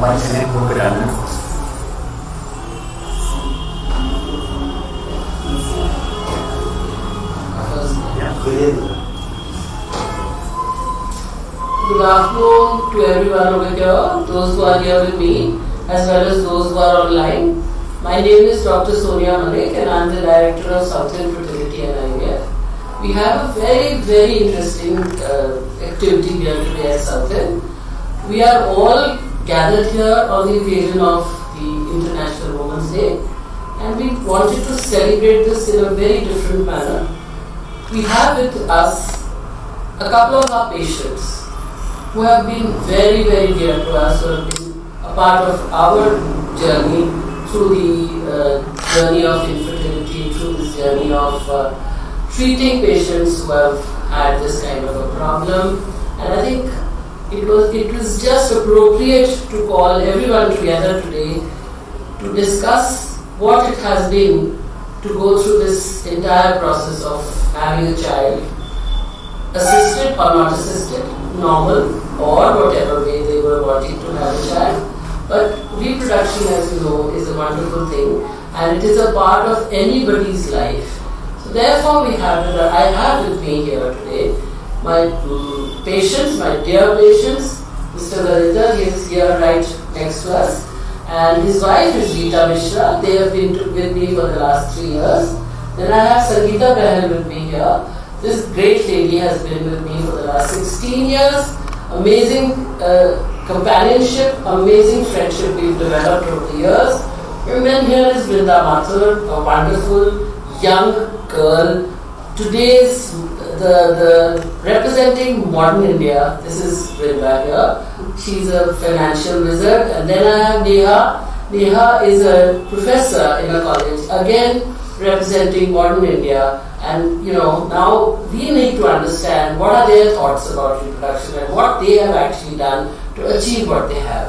മനുഷ്യനെ കൊണ്ടുവരാണ്. Good afternoon to everyone over here, those who are here with me, as well as those who are online. My name is Dr. Sonia Malik and I am the Director of Southern Fertility and IVF. We have a very, very interesting activity here today at Southern. We are all gathered here on the occasion of the International Women's Day, and we wanted to celebrate this in a very different manner. We have with us a couple of our patients who have been very, very dear to us, who have been a part of our journey through the journey of infertility, through this journey of treating patients who have had this kind of a problem. And I think it was just appropriate to call everyone together today to discuss what it has been to go through this entire process of having a child, assisted or not assisted, normal or whatever way they were wanting to have a child. But reproduction, as you know, is a wonderful thing, and it is a part of anybody's life. So therefore I have with me here today my patients, my dear patients, Mr. Garidhar, he is here right next to us, and his wife is Rita Mishra. They have been with me for the last 3 years. Then I have Sangeeta Behel with me here. This great lady has been with me for the last 16 years. Amazing companionship, amazing friendship we've developed over the years. And then here is Vrinda Mathur, a wonderful young girl. Today's the representing modern India. This is Vrinda here. She's a financial wizard. And then I have Neha. Neha is a professor in a college, again representing modern India. And now we need to understand what are their thoughts about reproduction and what they have actually done to achieve what they have.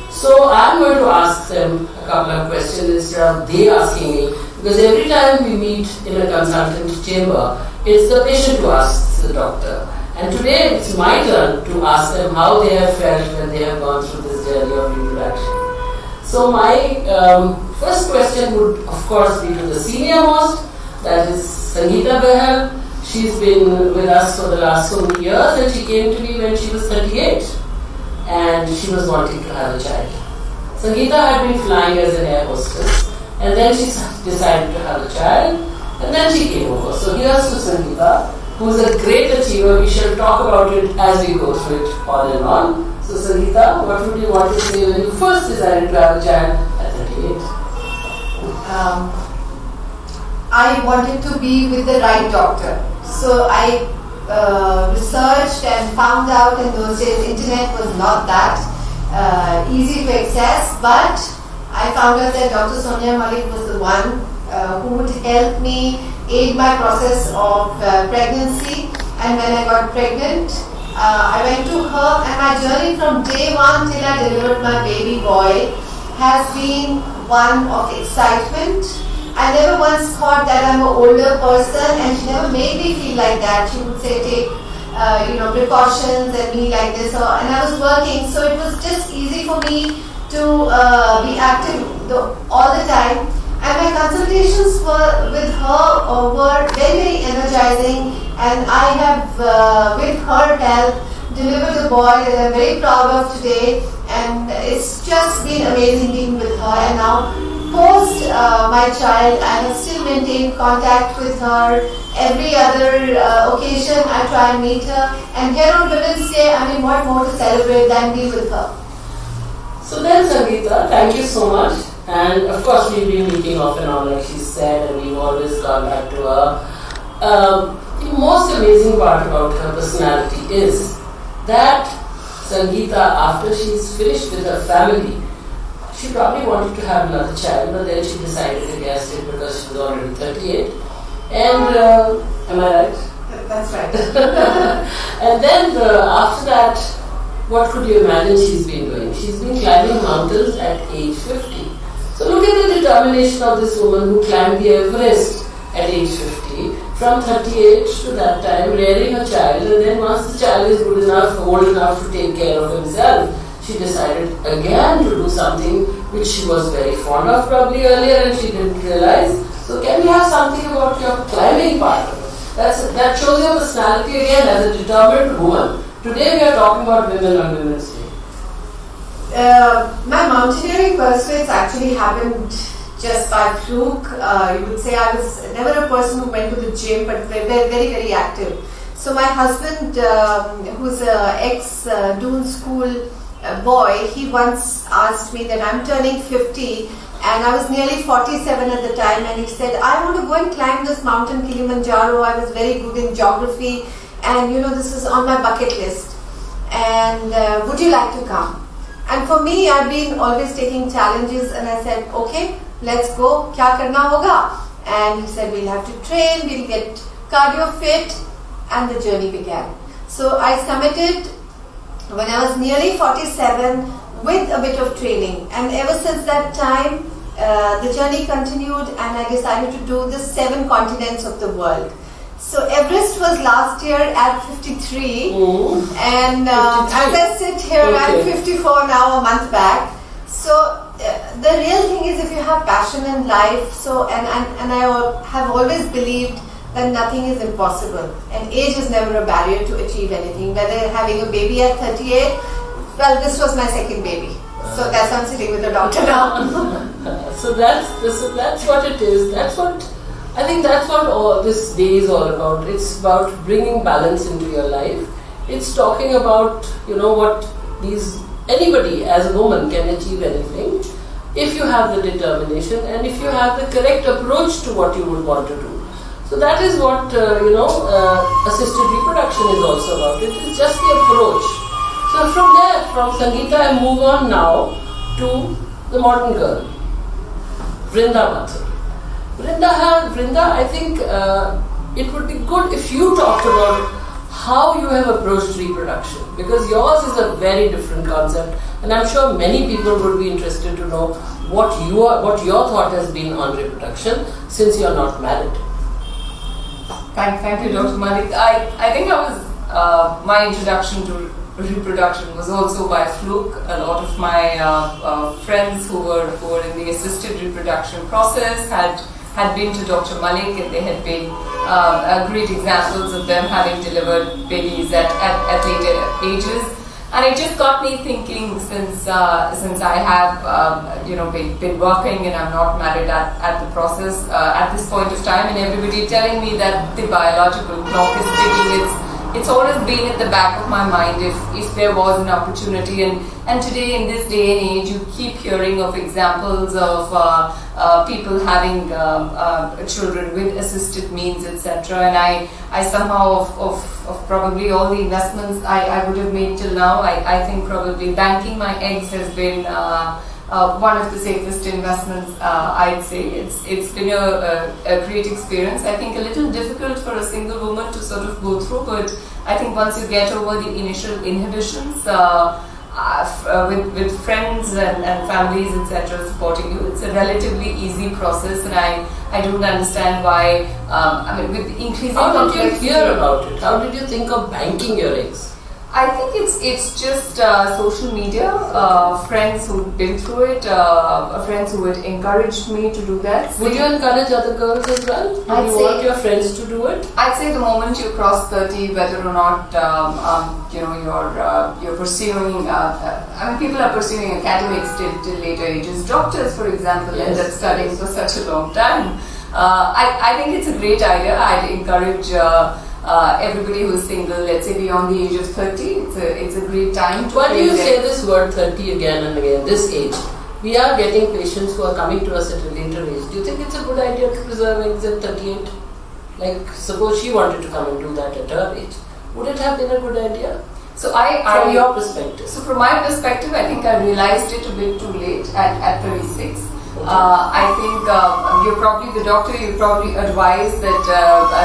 So I'm going to ask them a couple of questions instead of they asking me, because every time we meet in a consultant chamber, it's the patient who asks the doctor. And today it's my turn to ask them how they have felt when they have gone through this journey of reproduction. So my first question would of course be to the senior most, that is Sangeeta Behel. She's been with us for the last so many years, and she came to me when she was 38 and she was wanting to have a child. Sangeeta had been flying as an air hostess, and then she decided to have a child, and then she came over. So here's to Sangeeta, who is a great achiever. We shall talk about it as we go through it on and on. So Sangeeta, what would you want to say when you first decided to have a child at 38? I wanted to be with the right doctor. So I researched and found out in those days internet was not that easy to access, but I found out that Dr. Sonia Malik was the one who would help me aid my process of pregnancy. And when I got pregnant, I went to her, and my journey from day one till I delivered my baby boy has been one of excitement. I never once thought that I'm an older person, and she never made me feel like that. She would say, take precautions and be like this. And I was working, so it was just easy for me to be active all the time. And my consultations with her were very, very energizing, and I have, with her help, delivered a boy that I'm very proud of today. And it's just been amazing being with her. And now, post my child, I have still maintained contact with her. Every other occasion I try and meet her, and here on Women's Day, I mean, what more to celebrate than be with her. So then Sangeeta, thank you so much. And of course we've been meeting off and on, like she said, and we've always gone back to her. The most amazing part about her personality is that Sangeeta, after she's finished with her family, she probably wanted to have another child, but then she decided against it because she was already 38. And am I right? That's right. And then after that, what could you imagine she's been doing? She's been climbing mountains at age 50. So look at the determination of this woman who climbed the Everest at age 50, from 38 to that time, rearing a child, and then once the child is good enough, old enough to take care of himself, she she decided again to do something which she was very fond of probably earlier and she didn't realize. So can we have something about your climbing part of it? That shows your personality again as a determined woman. Today we are talking about women on Women's Day. My mountaineering pursuits actually happened just by fluke. You would say I was never a person who went to the gym, but very, very active. So my husband, who's an ex-Doon school boy, he once asked me that I'm turning 50 and I was nearly 47 at the time, and he said, I want to go and climb this mountain Kilimanjaro. I was very good in geography and this is on my bucket list, and would you like to come? And for me, I've been always taking challenges, and I said, okay, let's go, kya karna hoga? And he said, we'll have to train, we'll get cardio fit, and the journey began. So I summited when I was nearly 47 with a bit of training, and ever since that time the journey continued, and I decided to do the 7 continents of the world. So Everest was last year at 53, and as I sit here, I'm 54 now, a month back. So the real thing is, if you have passion in life, and I have always believed that nothing is impossible, and age is never a barrier to achieve anything. Whether having a baby at 38, well, this was my second baby, so that's why I'm sitting with the doctor now. So that's what it is. I think that's what all this day is all about. It's about bringing balance into your life. It's talking about what anybody as a woman can achieve anything if you have the determination and if you have the correct approach to what you would want to do. So that is what assisted reproduction is also about. It is just the approach. So from there, from Sangeeta, I move on now to the modern girl, Vrinda Mathur. Vrinda, I think it would be good if you talked about how you have approached reproduction, because yours is a very different concept, and I'm sure many people would be interested to know what your thought has been on reproduction since you are not married. Thank you, Dr. Malik. I think my introduction to reproduction was also by fluke. A lot of my friends who were in the assisted reproduction process had been to Dr. Malik, and they had been great examples of them having delivered babies at later ages. And it just got me thinking, since I have been working and I'm not married at the process at this point of time, and everybody telling me that the biological clock is ticking, it's always been at the back of my mind if there was an opportunity. And today, in this day and age, you keep hearing of examples of people having children with assisted means, etc. And I somehow, of probably all the investments I would have made till now, I think probably banking my eggs has been one of the safest investments, I'd say. It's been a great experience. I think a little difficult for a single woman to sort of go through, but I think once you get over the initial inhibitions, with friends and families, etc., supporting you, it's a relatively easy process, and I don't understand why. With increasing How did you hear about it? How did you think of banking your eggs? I think it's just social media, friends who've been through it, friends who had encouraged me to do that. Would you encourage other girls as well? Would you want your friends to do it? I'd say the moment you cross 30, whether or not you're pursuing, people are pursuing academics till later ages. Doctors, for example, end up studying for such a long time. I think it's a great idea. I'd encourage everybody who's single, let's say beyond the age of 30, it's a great time to. Why do you say this word 30 again and again, this age? We are getting patients who are coming to us at a later age. Do you think it's a good idea to preserve eggs at 38? Like, suppose she wanted to come and do that at her age. Would it have been a good idea? So from your perspective? So from my perspective, I think I realized it a bit too late at 36. I think you're probably the doctor. You probably advise that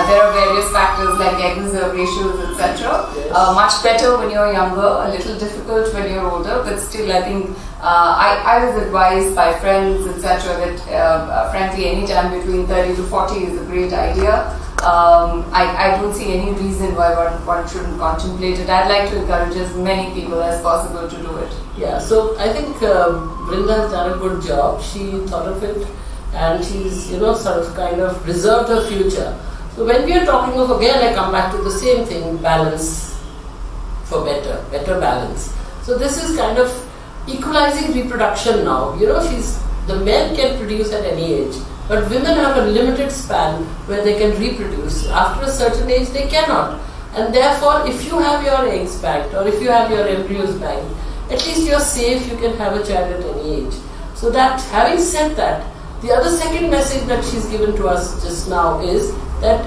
there are various factors like egg reserve ratios, etc. Yes. Much better when you're younger, a little difficult when you're older, but still, I think I was advised by friends, etc. that frankly, any time between 30 to 40 is a great idea. I don't see any reason why one shouldn't contemplate it. I'd like to encourage as many people as possible to do it. Yeah, so I think Brinda has done a good job. She thought of it, and she's, sort of kind of reserved her future. So when we are talking of, again, I come back to the same thing, balance for better balance. So this is kind of equalizing reproduction now. The men can produce at any age, but women have a limited span where they can reproduce. After a certain age, they cannot. And therefore, if you have your eggs banked or if you have your embryos banked, at least you're safe, you can have a child at any age. So that, having said that, the other second message that she's given to us just now is that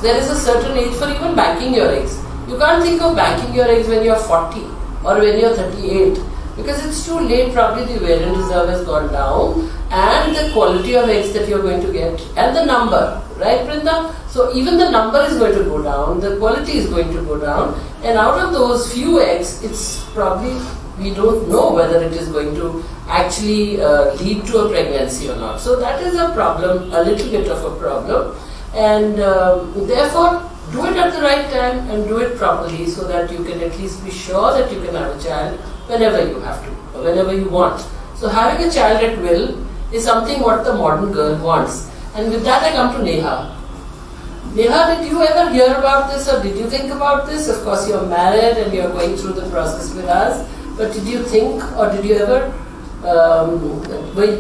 there is a certain age for even banking your eggs. You can't think of banking your eggs when you're 40 or when you're 38, because it's too late. Probably the ovarian reserve has gone down, and the quality of eggs that you're going to get, and the number, right, Brinda? So even the number is going to go down, the quality is going to go down, and out of those few eggs, it's probably, we don't know whether it is going to actually lead to a pregnancy or not. So that is a problem, a little bit of a problem, and therefore do it at the right time and do it properly, so that you can at least be sure that you can have a child whenever you have to, or whenever you want. So having a child at will is something what the modern girl wants. And with that I come to Neha. Neha, did you ever hear about this, or did you think about this? Of course you're married and you're going through the process with us, but did you think, or did you ever,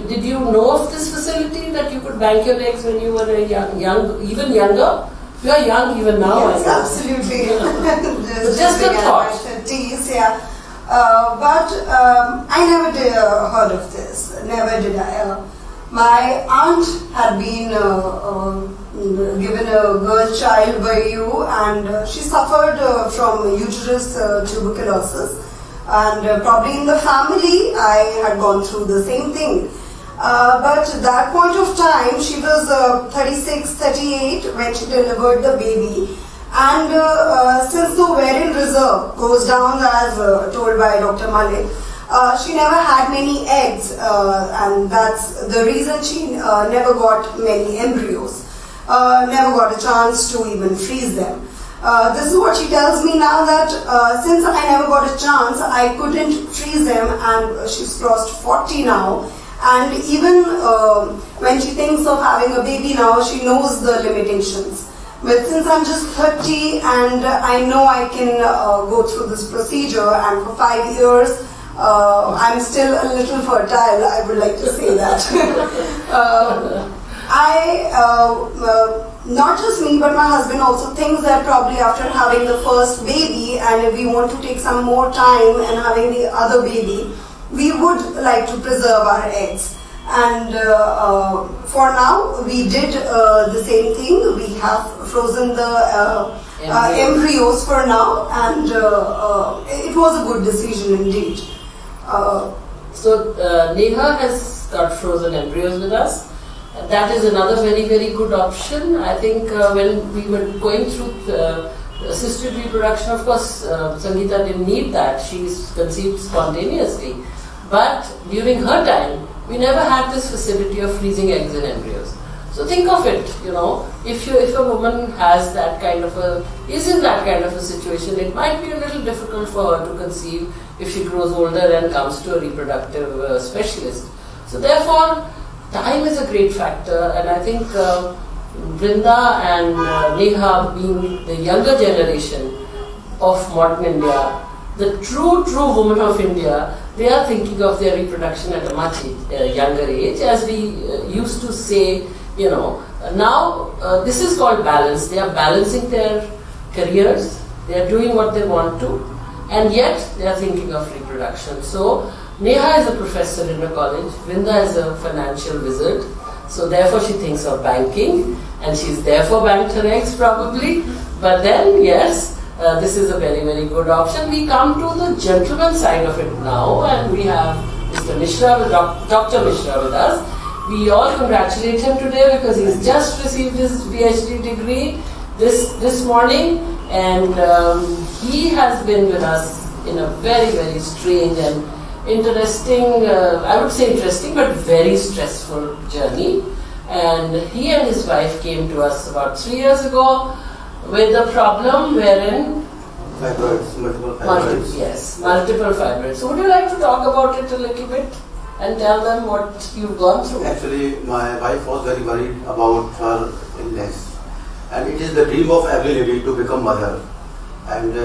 did you know of this facility that you could bank your eggs when you were young, even younger? You are young even now. Yes, absolutely. just a thought. 30s, yeah. But I never did heard of this. Never did I. My aunt had been given a girl child by you, and she suffered from uterus tuberculosis. And probably in the family, I had gone through the same thing. But at that point of time, she was 36, 38 when she delivered the baby. And since the ovarian reserve goes down, as told by Dr. Malik, she never had many eggs, and that's the reason she never got many embryos, never got a chance to even freeze them. This is what she tells me now, that since I never got a chance, I couldn't freeze them, and she's crossed 40 now. And even when she thinks of having a baby now, she knows the limitations. But since I'm just 30 and I know I can go through this procedure, and for 5 years I'm still a little fertile, I would like to say that. Not just me, but my husband also thinks that probably after having the first baby, and if we want to take some more time and having the other baby, we would like to preserve our eggs. And for now, we did the same thing. We have frozen the embryos for now, and it was a good decision indeed. So Neha has got frozen embryos with us. That is another very, very good option. I think when we were going through assisted reproduction, of course, Sangeeta didn't need that. She's conceived spontaneously. But during her time, we never had this facility of freezing eggs and embryos. So think of it, if a woman has that kind of is in that kind of a situation, it might be a little difficult for her to conceive if she grows older and comes to a reproductive specialist. So therefore, time is a great factor, and I think Brinda and Neha, being the younger generation of modern India, the true women of India, they are thinking of their reproduction at a much younger age. As we used to say, now this is called balance. They are balancing their careers, they are doing what they want to, and yet they are thinking of reproduction. So Neha is a professor in a college, Vrinda is a financial wizard, so therefore she thinks of banking, and she's therefore banked her eggs probably. But then, yes, this is a very, very good option. We come to the gentleman side of it now, and we have Mr. Mishra, Dr. Mishra with us. We all congratulate him today because he's just received his PhD degree this morning, and he has been with us in a very, very strange and interesting, I would say interesting, but very stressful journey. And he and his wife came to us about 3 years ago with a problem wherein Fibroids, multiple Multiple, fibroids. yes, multiple fibroids. So would you like to talk about it a little bit and tell them what you've gone through? Actually, my wife was very worried about her illness, and it is the dream of every lady to become mother. And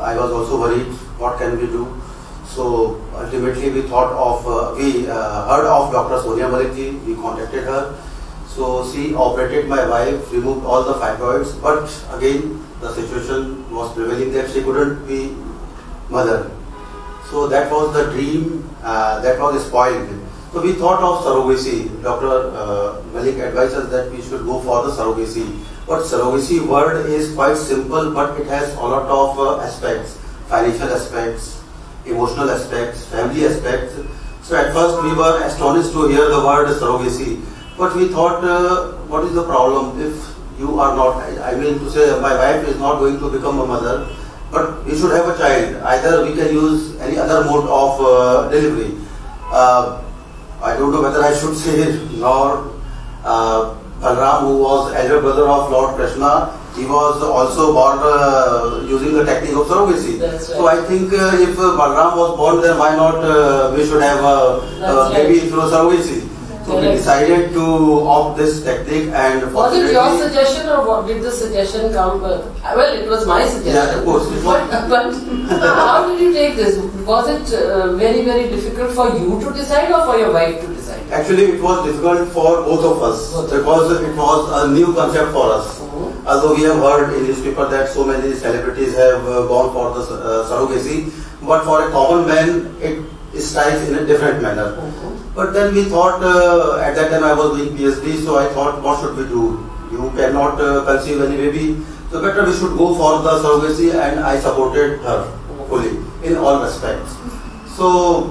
I was also worried, what can we do? So ultimately we thought of, we heard of Dr. Sonia Malik ji, we contacted her. So she operated my wife, removed all the fibroids, but again the situation was prevailing that she couldn't be mother. So that was the dream that was spoiled. So we thought of surrogacy. Dr. Malik advised us that we should go for the surrogacy. But surrogacy word is quite simple, but it has a lot of aspects, financial aspects, emotional aspects, family aspects. So at first we were astonished to hear the word surrogacy. But we thought, what is the problem if you are not, I mean to say my wife is not going to become a mother, but we should have a child. Either we can use any other mode of delivery. I don't know whether I should say Lord Balram, who was elder brother of Lord Krishna, he was also born using the technique of surrogacy. That's right. So I think if Balram was born, then why not we should have a baby through surrogacy. So we decided to opt this technique, and was it your suggestion or what did the suggestion come? Well, it was my suggestion. Yeah, of course. But how did you take this? Was it very, very difficult for you to decide or for your wife to decide? Actually, it was difficult for both of us because it was a new concept for us. Although we have heard in newspaper that so many celebrities have gone for the surrogacy, but for a common man, it strikes in a different manner. But then we thought, at that time I was doing PhD, so I thought, what should we do? You cannot conceive any baby, so better we should go for the surrogacy, and I supported her fully in all respects. So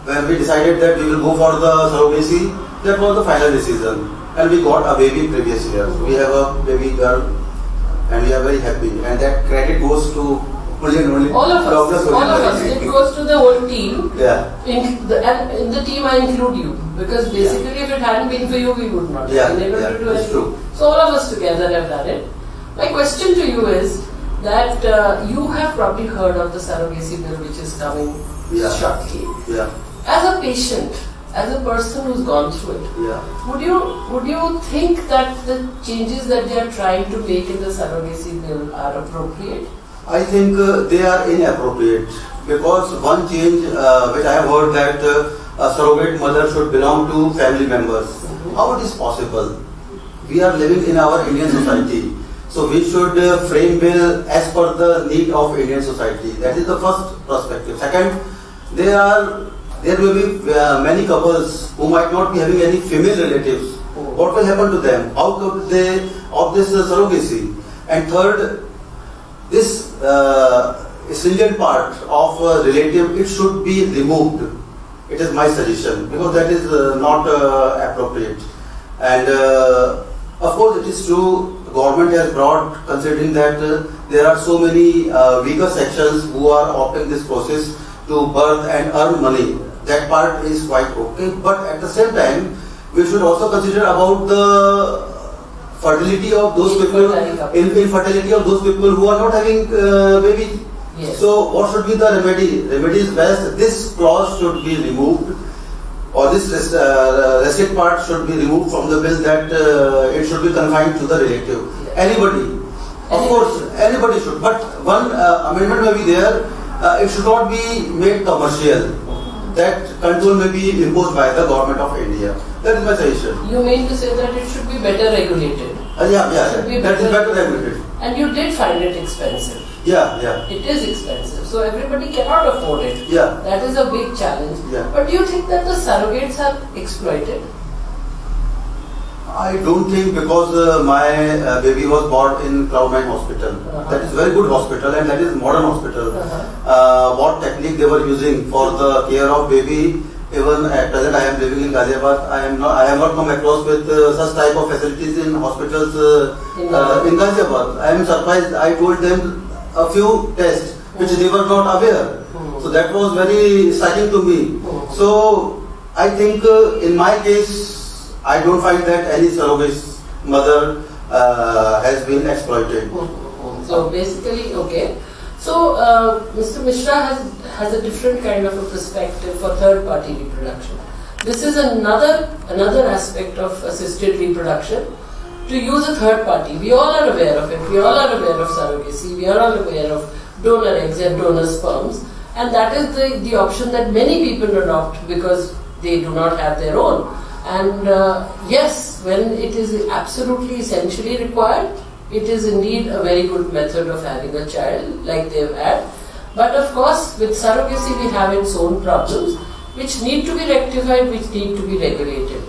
when we decided that we will go for the surrogacy, that was the final decision, and we got a baby previous year. We have a baby girl, and we are very happy, and that credit goes to only all of us. It goes to the whole team. Yeah. And in the team I include you, because basically if it hadn't been for you, we would not have been able to do that's it. true. So all of us together have done it. My question to you is that you have probably heard of the surrogacy bill which is coming shortly. Yeah. As a patient, as a person who's gone through it, would you think that the changes that they are trying to make in the surrogacy bill are appropriate? I think they are inappropriate, because one change which I have heard that a surrogate mother should belong to family members. How it is possible? We are living in our Indian society, so we should frame bill as per the need of Indian society. That is the first perspective. Second, there will be many couples who might not be having any female relatives. What will happen to them? How could they opt this surrogacy? And third, this stringent part of relative, it should be removed. It is my suggestion, because that is not appropriate. And of course it is true, government has brought, considering that there are so many weaker sections who are opting this process to birth and earn money. That part is quite okay, but at the same time we should also consider about the fertility of those people, infertility of those people who are not having baby. Yes. So what should be the remedy? Remedy is best. This clause should be removed, or this receipt part should be removed from the bill, that it should be confined to the relative. Anybody. Of course, anybody should. But one amendment may be there. It should not be made commercial. That control may be imposed by the government of India. That is my suggestion. You mean to say that it should be better regulated? That is better regulated. And you did find it expensive. Yeah. It is expensive, so everybody cannot afford it. Yeah. That is a big challenge. Yeah. But do you think that the surrogates are exploited? I don't think, because my baby was born in Cloud9 Hospital. That is very good hospital, and that is modern hospital. What technique they were using for the care of baby, even at present I am living in Ghaziabad, I have not come across with such type of facilities in hospitals in Ghaziabad. I am surprised. I told them a few tests which they were not aware. So that was very striking to me. So I think in my case, I don't find that any surrogate mother has been exploited. So basically, okay. So, Mr. Mishra has a different kind of a perspective for third-party reproduction. This is another aspect of assisted reproduction, to use a third party. We all are aware of it. We all are aware of surrogacy. We are all aware of donor eggs and donor sperms. And that is the option that many people adopt because they do not have their own. And yes, when it is absolutely essentially required, it is indeed a very good method of having a child like they've had. But of course, with surrogacy we have its own problems which need to be rectified, which need to be regulated.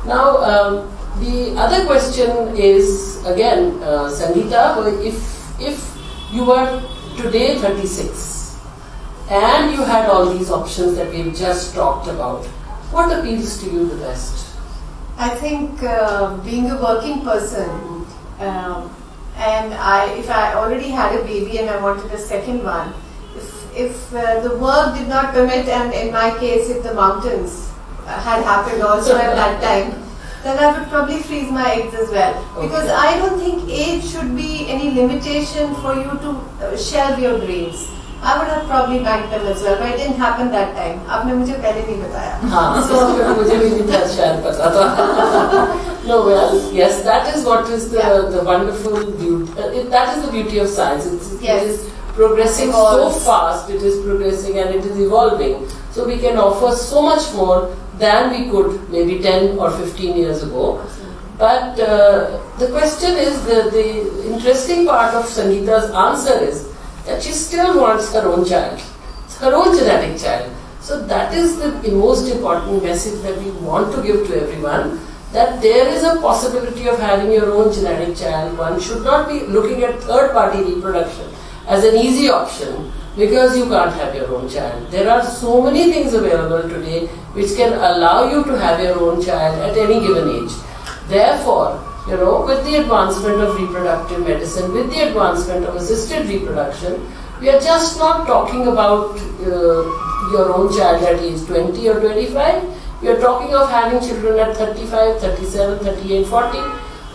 Now, the other question is again, Sangeeta, if you were today 36 and you had all these options that we've just talked about, what appeals to you the best? I think being a working person, and if I already had a baby and I wanted a second one, if the work did not permit, and in my case if the mountains had happened also at that time, then I would probably freeze my eggs as well. Okay. Because I don't think age should be any limitation for you to shelve your dreams. I would have probably banked them as well, but it didn't happen that time. आपने मुझे पहले नहीं बताया. हाँ, so मुझे भी नहीं था शायद पता था. No, well, yes, that is what is the wonderful beauty. That is the beauty of science. It is progressing so fast. It is progressing and it is evolving. So we can offer so much more than we could maybe 10 or 15 years ago. But the question is, the interesting part of Sangeeta's answer is that she still wants her own child, her own genetic child. So that is the most important message that we want to give to everyone, that there is a possibility of having your own genetic child. One should not be looking at third-party reproduction as an easy option because you can't have your own child. There are so many things available today which can allow you to have your own child at any given age. Therefore, with the advancement of reproductive medicine, with the advancement of assisted reproduction, we are just not talking about your own child at age 20 or 25. We are talking of having children at 35, 37, 38, 40.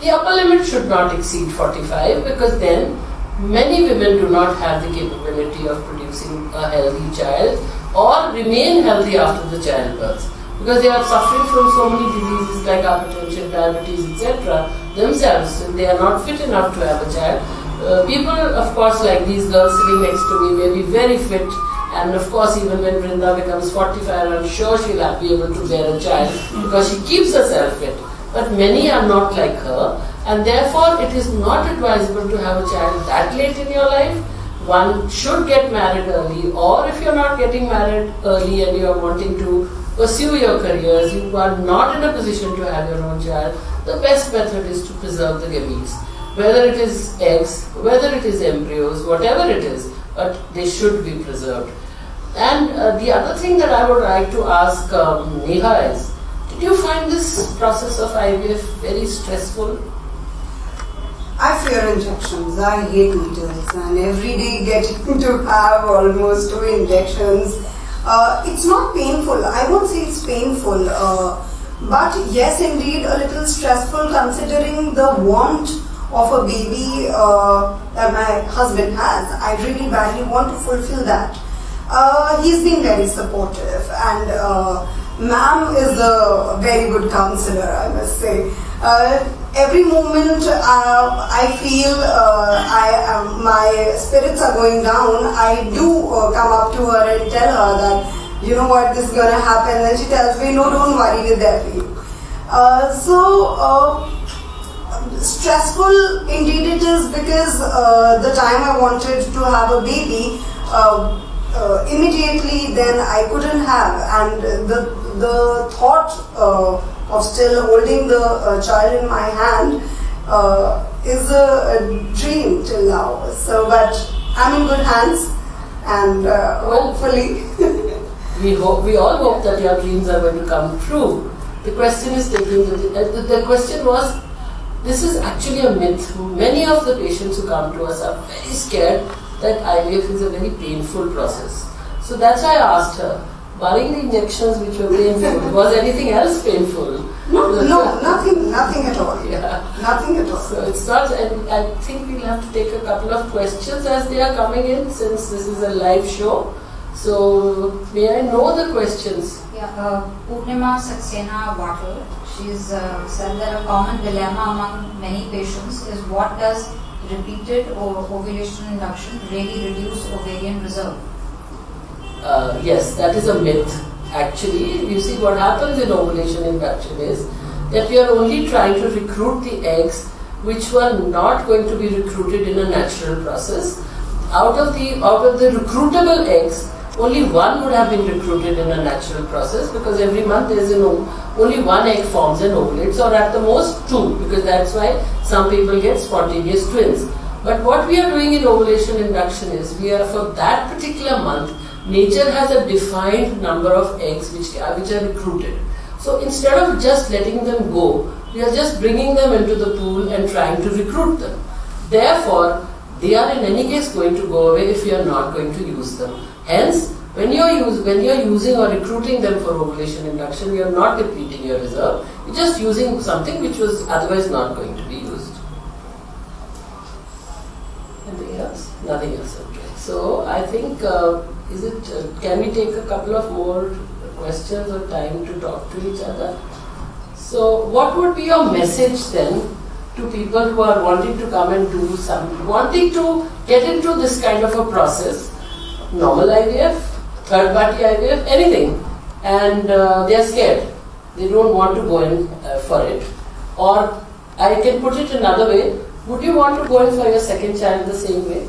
The upper limit should not exceed 45 because then many women do not have the capability of producing a healthy child or remain healthy after the childbirth, because they are suffering from so many diseases like hypertension, diabetes, etc. themselves, and they are not fit enough to have a child. People, of course, like these girls sitting next to me may be very fit, and of course even when Vrinda becomes 45, I'm sure she'll be able to bear a child because she keeps herself fit. But many are not like her, and therefore it is not advisable to have a child that late in your life. One should get married early, or if you're not getting married early and you're wanting to pursue your careers, you are not in a position to have your own child, the best method is to preserve the gametes. Whether it is eggs, whether it is embryos, whatever it is, but they should be preserved. And the other thing that I would like to ask Neha is, did you find this process of IVF very stressful? I fear injections. I hate needles, and every day getting to have almost 2 injections. It's not painful. I won't say it's painful, but yes, indeed, a little stressful considering the want of a baby that my husband has. I really badly want to fulfill that. He's been very supportive, and ma'am is a very good counselor, I must say. Every moment I feel my spirits are going down, I do come up to her and tell her that, you know what, this is going to happen. And she tells me, no, don't worry, we're there for you. Stressful indeed it is, because the time I wanted to have a baby, immediately then I couldn't have, and the thought of still holding the child in my hand is a dream till now. So, but I'm in good hands, and hopefully we all hope that your dreams are going to come true. The question is the question was, this is actually a myth. Many of the patients who come to us are very scared that IVF is a very painful process. So that's why I asked her, barring the injections which were painful, was anything else painful? No, nothing at all. Yeah. Nothing at all. So it's not, and I think we'll have to take a couple of questions as they are coming in, since this is a live show. So may I know the questions? Yeah, Purnima Saxena Wattle, she's said that a common dilemma among many patients is, what does repeated ovulation induction really reduce ovarian reserve? Yes, that is a myth. Actually, you see, what happens in ovulation induction is that we are only trying to recruit the eggs which were not going to be recruited in a natural process. Out of the recruitable eggs, only one would have been recruited in a natural process, because every month there is only one egg forms and ovulates, or at the most two, because that's why some people get spontaneous twins. But what we are doing in ovulation induction is, we are, for that particular month, nature has a defined number of eggs which are recruited. So instead of just letting them go, we are just bringing them into the pool and trying to recruit them. Therefore, they are in any case going to go away if you are not going to use them. Hence, when you are using or recruiting them for ovulation induction, you are not depleting your reserve. You are just using something which was otherwise not going to be used. Anything else? Nothing else. Okay. So I think, can we take a couple of more questions or time to talk to each other? So what would be your message then to people who are wanting to come and do wanting to get into this kind of a process, normal IVF, third party IVF, anything, and they are scared, they don't want to go in for it? Or I can put it another way, would you want to go in for your second child the same way?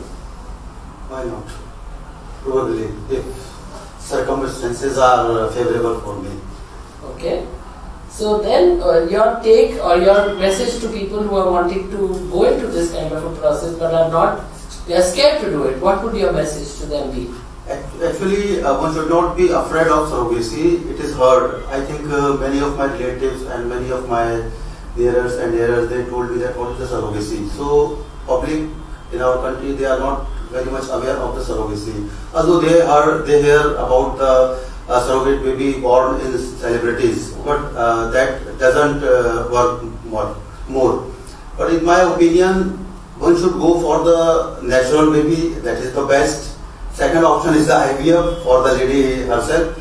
Why not? Probably, if circumstances are favorable for me. Okay. So then your take or your message to people who are wanting to go into this kind of a process but they are scared to do it, what would your message to them be? Actually, one should not be afraid of surrogacy. It is hard. I think many of my relatives and many of my nearest and dearest, they told me that what is the surrogacy. So public in our country, they are not very much aware of the surrogacy. Although they hear about the surrogate baby born in celebrities, but that doesn't work more. But in my opinion, one should go for the natural baby. That is the best. Second option is the IVF for the lady herself.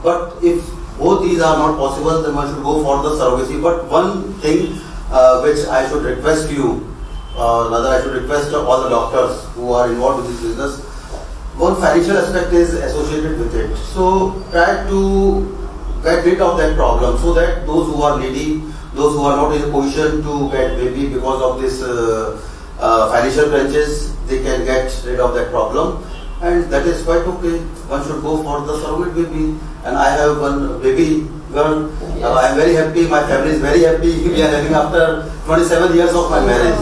But if both these are not possible, then one should go for the surrogacy. But one thing which I should request you, rather I should request all the doctors who are involved in this business, one financial aspect is associated with it. So try to get rid of that problem, so that those who are needy, those who are not in a position to get baby because of this financial crunches, they can get rid of that problem. And that is quite okay. One should go for the surrogate baby. And I have one baby girl. Yes. I am very happy. My family is very happy. We are having after 27 years of my marriage.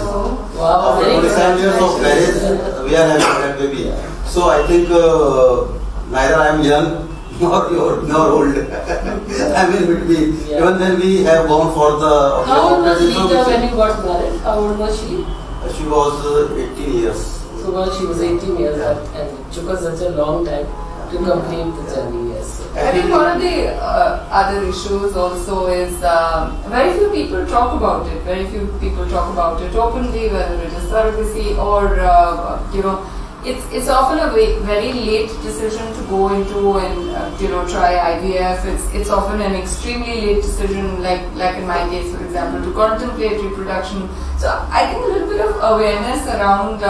Wow. After 27 years of marriage, we are having that baby. So I think neither I am young nor old. I am in between. Yeah. Even then we have gone for the. How old was Rita when you got married? How old was she? She was 18 years. So well, she was 18 years old, and it took us such a long time to complete the journey. Yes. I think one of the other issues also is very few people talk about it. Very few people talk about it openly, whether it is surrogacy or it's often a very late decision to go into and try IVF. It's often an extremely late decision, like in my case, for example, to contemplate reproduction. So I think a little bit of awareness around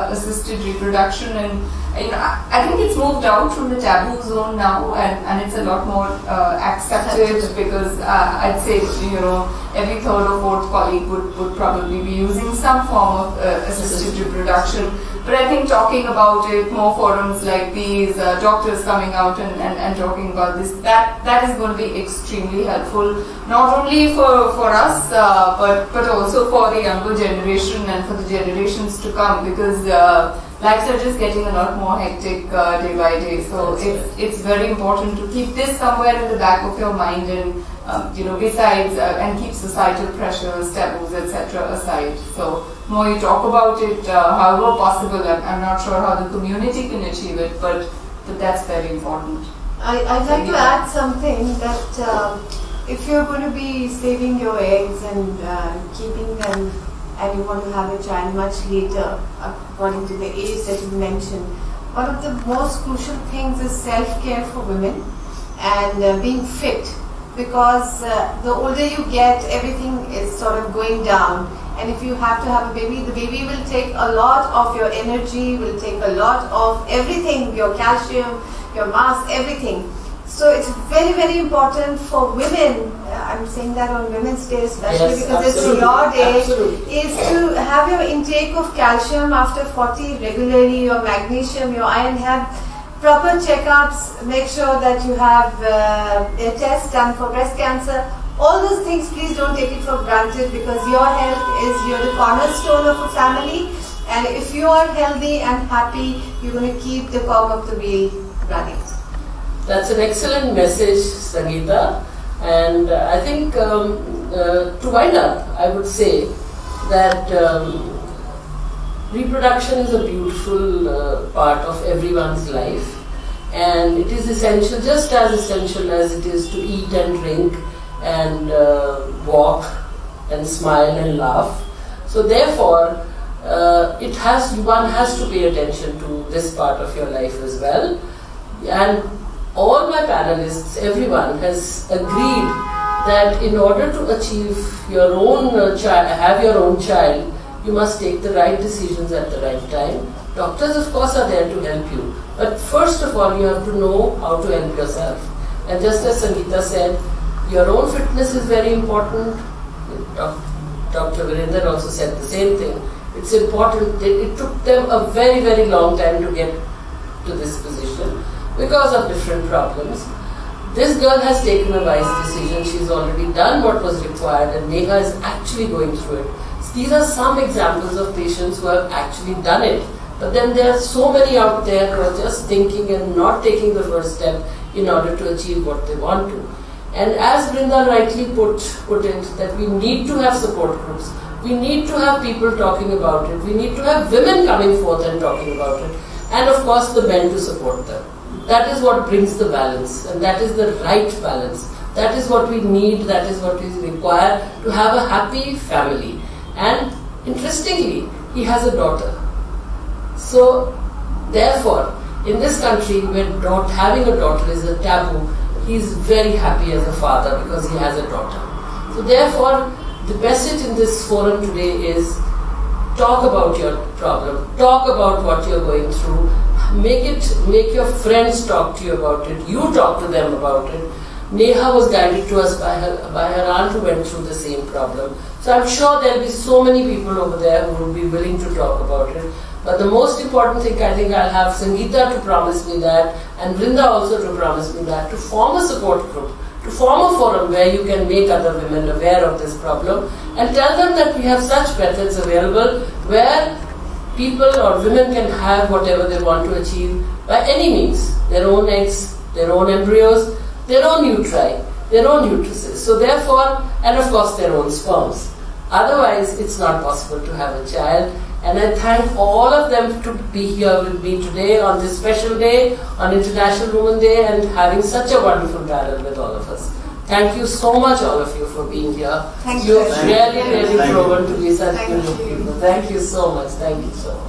assisted reproduction, and I think it's moved out from the taboo zone now, and it's a lot more accepted, because I'd say every third or fourth colleague would probably be using some form of assisted reproduction. But I think talking about it, more forums like these, doctors coming out and talking about this, that is going to be extremely helpful, not only for us, but also for the younger generation and for the generations to come, because lives are just getting a lot more hectic day by day. So it's very important to keep this somewhere in the back of your mind, and besides and keep societal pressures, taboos, etc. aside. So more you talk about it, however possible. I'm not sure how the community can achieve it, but that's very important. I'd like to add something that if you're going to be saving your eggs and keeping them, and you want to have a child much later, according to the age that you mentioned, one of the most crucial things is self-care for women and being fit, because the older you get, everything is sort of going down, and if you have to have a baby, the baby will take a lot of your energy, will take a lot of everything, your calcium, your mass, everything. So it's very, very important for women, I'm saying that on Women's Day especially, Yes, because absolutely, it's your day, absolutely. is to have your intake of calcium after 40 regularly, your magnesium, your iron, have proper checkups, make sure that you have a test done for breast cancer. All those things, please don't take it for granted, because your health is, you're the cornerstone of a family, and if you are healthy and happy, you're going to keep the cog of the wheel running. That's an excellent message, Sangeeta. And I think to wind up, I would say that reproduction is a beautiful part of everyone's life, and it is essential, just as essential as it is to eat and drink and walk and smile and laugh. So therefore, one has to pay attention to this part of your life as well. And all my panelists, everyone has agreed that in order to achieve your own have your own child, you must take the right decisions at the right time. Doctors, of course, are there to help you, but first of all, you have to know how to help yourself. And just as Sangeeta said, your own fitness is very important. Dr. Virender also said the same thing. It's important. It took them a very, very long time to get to this position because of different problems. This girl has taken a wise decision. She's already done what was required, and Neha is actually going through it. These are some examples of patients who have actually done it. But then there are so many out there who are just thinking and not taking the first step in order to achieve what they want to. And as Brinda rightly put it, that we need to have support groups. We need to have people talking about it. We need to have women coming forth and talking about it. And of course the men to support them. That is what brings the balance, and that is the right balance. That is what we need, that is what is required to have a happy family. And interestingly, he has a daughter. So therefore, in this country where having a daughter is a taboo, he is very happy as a father because he has a daughter. So therefore, the message in this forum today is talk about your problem, talk about what you're going through, make your friends talk to you about it, you talk to them about it. Neha was guided to us by her aunt who went through the same problem. So I'm sure there will be so many people over there who will be willing to talk about it. But the most important thing, I think I'll have Sangeeta to promise me that, and Vrinda also to promise me that, to form a support group, to form a forum where you can make other women aware of this problem and tell them that we have such methods available where people or women can have whatever they want to achieve by any means, their own eggs, their own embryos, their own uteri, their own uteruses. So therefore, and of course their own sperms. Otherwise, it's not possible to have a child. And I thank all of them to be here with me today on this special day, on International Women's Day, and having such a wonderful panel with all of us. Thank you so much, all of you, for being here. Thank you. you. Have really Thank you. proven to be such Thank good you. people. Thank you so much. Thank you so much.